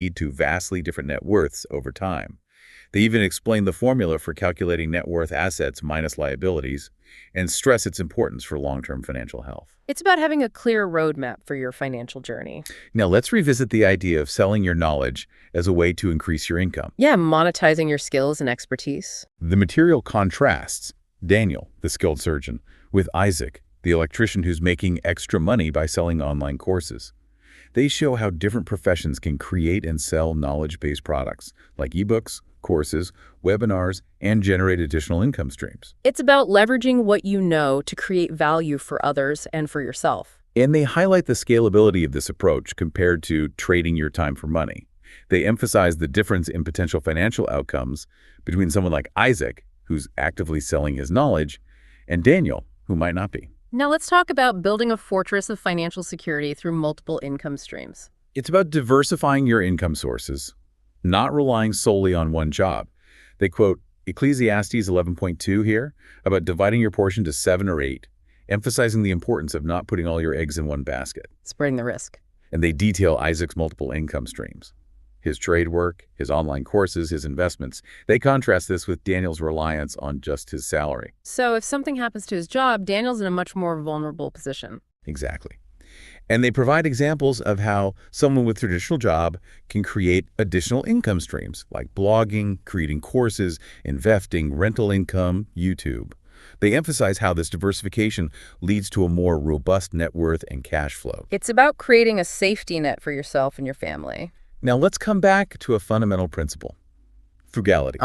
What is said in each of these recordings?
lead to vastly different net worths over time. They even explain the formula for calculating net worth assets minus liabilities and stress its importance for long-term financial health. It's about having a clear roadmap for your financial journey. Now, let's revisit the idea of selling your knowledge as a way to increase your income. Yeah, monetizing your skills and expertise. The material contrasts Daniel, the skilled surgeon, with Isaac, the electrician who's making extra money by selling online courses. They show how different professions can create and sell knowledge-based products like ebooks, courses, webinars, and generate additional income streams. It's about leveraging what you know to create value for others and for yourself. And they highlight the scalability of this approach compared to trading your time for money. They emphasize the difference in potential financial outcomes between someone like Isaac, who's actively selling his knowledge, and Daniel, who might not be. Now let's talk about building a fortress of financial security through multiple income streams. It's about diversifying your income sources, not relying solely on one job. They quote Ecclesiastes 11.2 here about dividing your portion to 7 or 8, emphasizing the importance of not putting all your eggs in one basket. Spreading the risk. And they detail Isaac's multiple income streams. His trade work, his online courses, his investments. They contrast this with Daniel's reliance on just his salary. So if something happens to his job, Daniel's in a much more vulnerable position. Exactly. And they provide examples of how someone with a traditional job can create additional income streams like blogging, creating courses, investing, rental income, YouTube. They emphasize how this diversification leads to a more robust net worth and cash flow. It's about creating a safety net for yourself and your family. Now let's come back to a fundamental principle. Frugality.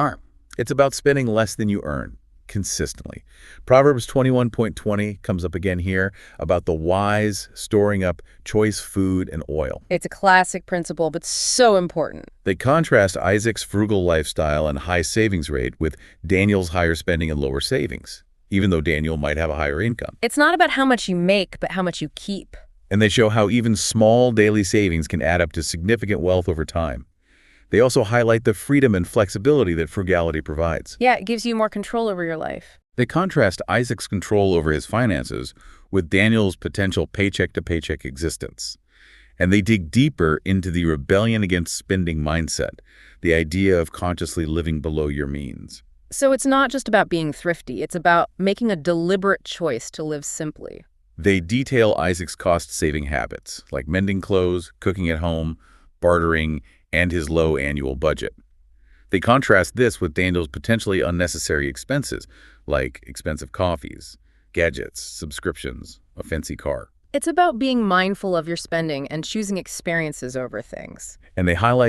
It's about spending less than you earn, consistently. Proverbs 21.20 comes up again here about the wise storing up choice food and oil. It's a classic principle, but so important. They contrast Isaac's frugal lifestyle and high savings rate with Daniel's higher spending and lower savings, even though Daniel might have a higher income. It's not about how much you make, but how much you keep. And they show how even small daily savings can add up to significant wealth over time. They also highlight the freedom and flexibility that frugality provides. Yeah, it gives you more control over your life. They contrast Isaac's control over his finances with Daniel's potential paycheck-to-paycheck existence. And they dig deeper into the rebellion against spending mindset, the idea of consciously living below your means. So it's not just about being thrifty, it's about making a deliberate choice to live simply. They detail Isaac's cost-saving habits, like mending clothes, cooking at home, bartering, and his low annual budget. They contrast this with Daniel's potentially unnecessary expenses, like expensive coffees, gadgets, subscriptions, a fancy car. It's about being mindful of your spending and choosing experiences over things. And they highlight